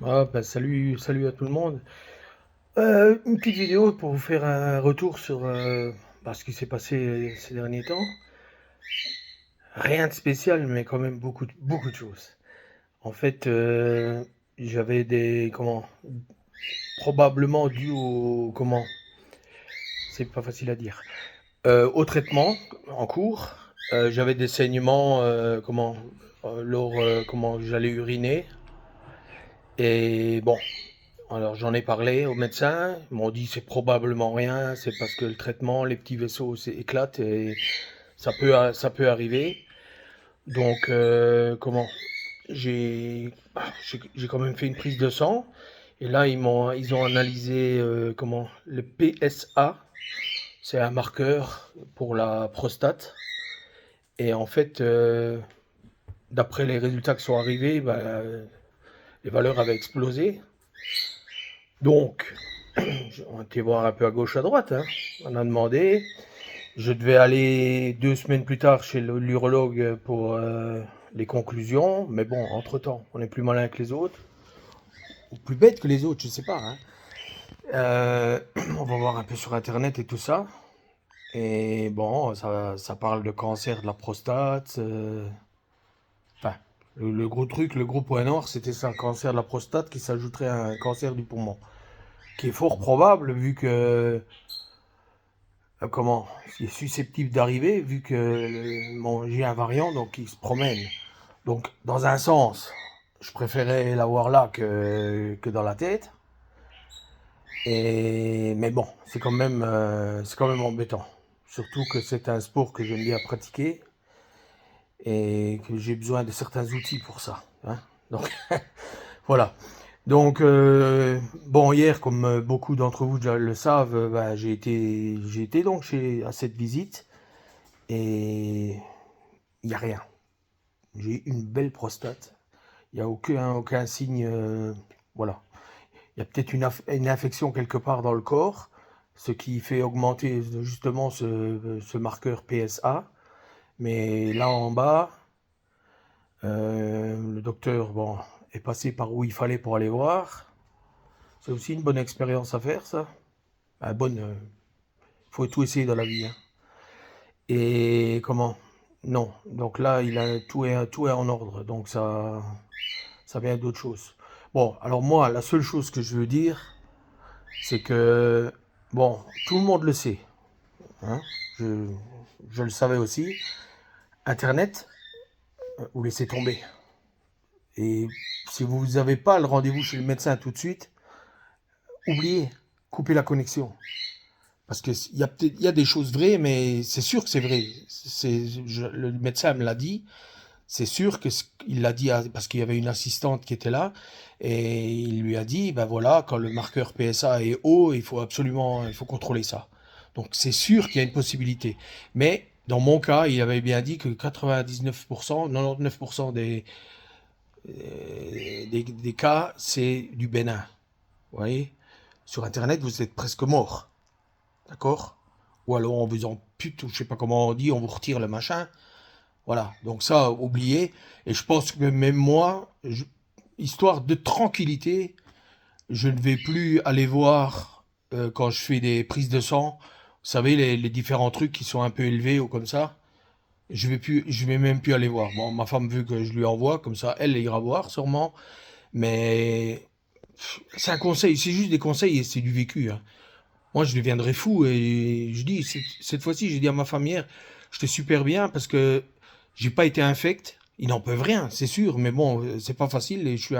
Salut à tout le monde. Une petite vidéo pour vous faire un retour sur ce qui s'est passé ces derniers temps. Rien de spécial, mais quand même beaucoup de choses. En fait, j'avais probablement dû c'est pas facile à dire, au traitement en cours. J'avais des saignements, comment j'allais uriner. Et bon, alors j'en ai parlé au médecin, ils m'ont dit c'est probablement rien, c'est parce que le traitement, les petits vaisseaux éclatent et ça peut arriver. Donc j'ai quand même fait une prise de sang et là ils ont analysé le PSA, c'est un marqueur pour la prostate et en fait d'après les résultats qui sont arrivés, les valeurs avaient explosé. Donc on a été voir un peu à gauche à droite, hein. On a demandé. Je devais aller 2 semaines plus tard chez l'urologue pour les conclusions, mais bon, entre-temps, on est plus malin que les autres, ou plus bête que les autres, je sais pas, hein. Euh, on va voir un peu sur Internet et tout ça. Et bon, ça parle de cancer de la prostate. Enfin, le gros truc, le gros point noir, c'était ça, cancer de la prostate qui s'ajouterait à un cancer du poumon. Qui est fort probable vu que il est susceptible d'arriver vu que j'ai un variant donc il se promène. Donc dans un sens, je préférais l'avoir là que dans la tête. Mais bon, c'est quand même embêtant. Surtout que c'est un sport que j'aime bien pratiquer et que j'ai besoin de certains outils pour ça, hein. Donc voilà. Donc bon, hier, comme beaucoup d'entre vous déjà le savent, j'ai été donc à cette visite et il n'y a rien. J'ai une belle prostate. Il n'y a aucun signe. Voilà. Il y a peut-être une infection quelque part dans le corps, ce qui fait augmenter justement ce marqueur PSA. Mais là en bas, le docteur bon, est passé par où il fallait pour aller voir. C'est aussi une bonne expérience à faire, ça. Il faut tout essayer dans la vie, hein. Et comment? Non. Donc là, tout est en ordre. Donc ça vient d'autre chose. Bon, alors moi, la seule chose que je veux dire, c'est que, bon, tout le monde le sait, hein, je, je le savais aussi, Internet, vous laissez tomber. Et si vous n'avez pas le rendez-vous chez le médecin tout de suite, oubliez, coupez la connexion. Parce qu'il y a des choses vraies, mais c'est sûr que c'est vrai. Le médecin me l'a dit. C'est sûr qu'il l'a dit parce qu'il y avait une assistante qui était là et il lui a dit, ben voilà, quand le marqueur PSA est haut, il faut contrôler ça. Donc c'est sûr qu'il y a une possibilité. Mais dans mon cas, il avait bien dit que 99%, 99% des cas, c'est du bénin. Vous voyez? Sur Internet, vous êtes presque mort. D'accord? Ou alors on vous ampute, ou je sais pas comment on dit, on vous retire le machin. Voilà, donc ça, oubliez. Et je pense que même moi, histoire de tranquillité, je ne vais plus aller voir quand je fais des prises de sang. Vous savez, les différents trucs qui sont un peu élevés ou comme ça. Je vais même plus aller voir. Bon, ma femme veut que je lui envoie, comme ça, elle ira voir sûrement. Mais c'est un conseil, c'est juste des conseils et c'est du vécu, hein. Moi, je deviendrais fou et je dis, cette fois-ci, j'ai dit à ma femme hier, j'étais super bien parce que j'ai pas été infect. Ils n'en peuvent rien, c'est sûr, mais bon, c'est pas facile et je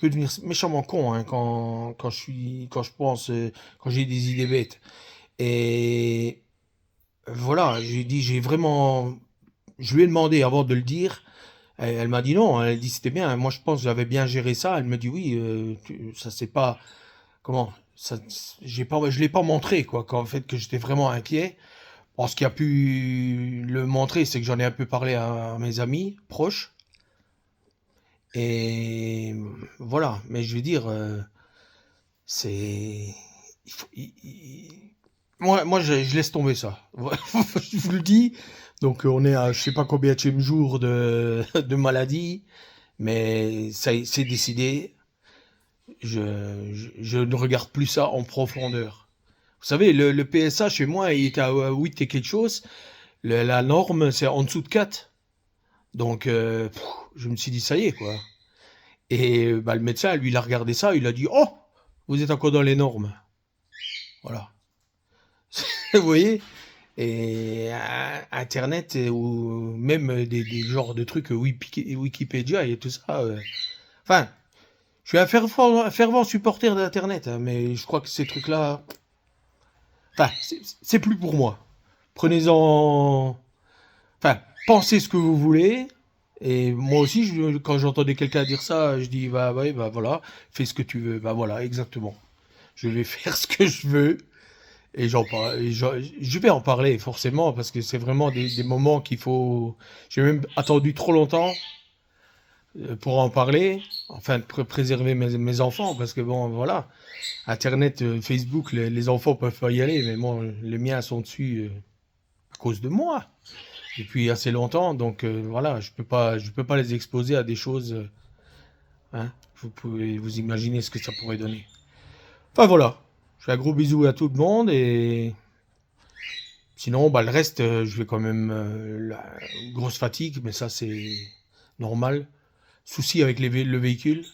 peux devenir méchamment con hein, quand je pense, quand j'ai des idées bêtes. Et voilà, j'ai dit, je lui ai demandé avant de le dire. Elle m'a dit non, elle dit c'était bien. Moi, je pense que j'avais bien géré ça. Elle me dit oui, ça c'est pas, comment ça, je l'ai pas montré quoi qu'en fait que j'étais vraiment inquiet. Bon, ce qui a pu le montrer c'est que j'en ai un peu parlé à mes amis proches et voilà, mais je veux dire c'est moi je laisse tomber ça. Je vous le dis. Donc on est à je sais pas combien de jour de maladie, mais ça c'est décidé. je ne regarde plus ça en profondeur. Vous savez, le PSA chez moi, il était à 8 et quelque chose. La norme, c'est en dessous de 4. Donc, je me suis dit, ça y est, quoi. Et bah, le médecin, lui, il a regardé ça, il a dit, oh, vous êtes encore dans les normes. Voilà. Vous voyez? Et Internet, ou même des genres de trucs, Wikipédia et tout ça. Enfin, je suis un fervent supporter d'Internet, hein, mais je crois que ces trucs-là, enfin, c'est plus pour moi. Prenez-en, enfin, pensez ce que vous voulez. Et moi aussi, quand j'entendais quelqu'un dire ça, je dis, bah ouais, bah voilà, fais ce que tu veux. Bah voilà, exactement. Je vais faire ce que je veux. Et j'en parle, je vais en parler forcément parce que c'est vraiment des moments qu'il faut. J'ai même attendu trop longtemps pour en parler, enfin de préserver mes enfants parce que bon, voilà, Internet, Facebook, les enfants peuvent pas y aller, mais bon, les miens sont dessus à cause de moi depuis assez longtemps, donc voilà, je peux pas les exposer à des choses, hein. Vous pouvez vous imaginer ce que ça pourrait donner. Enfin voilà, je fais un gros bisou à tout le monde et sinon, bah le reste, je vais quand même la grosse fatigue, mais ça c'est normal. Souci avec le véhicule,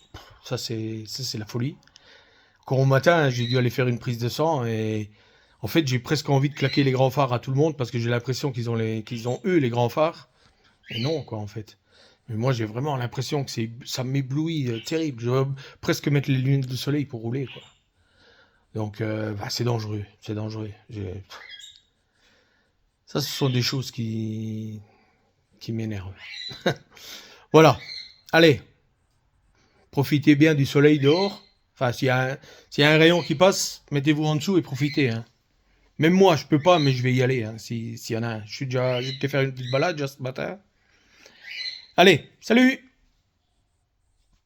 ça c'est la folie. Quand au matin, j'ai dû aller faire une prise de sang et en fait, j'ai presque envie de claquer les grands phares à tout le monde parce que j'ai l'impression qu'ils ont eux les grands phares. Et non, quoi, en fait. Mais moi, j'ai vraiment l'impression que ça m'éblouit terrible. Je veux presque mettre les lunettes de soleil pour rouler, quoi. Donc, bah, c'est dangereux, c'est dangereux. Ça, ce sont des choses qui m'énervent. Voilà. Allez, profitez bien du soleil dehors. Enfin, s'il y a un rayon qui passe, mettez-vous en dessous et profitez, hein. Même moi, je peux pas, mais je vais y aller, hein, s'il y en a un. J'ai été faire une petite balade déjà ce matin. Allez, salut!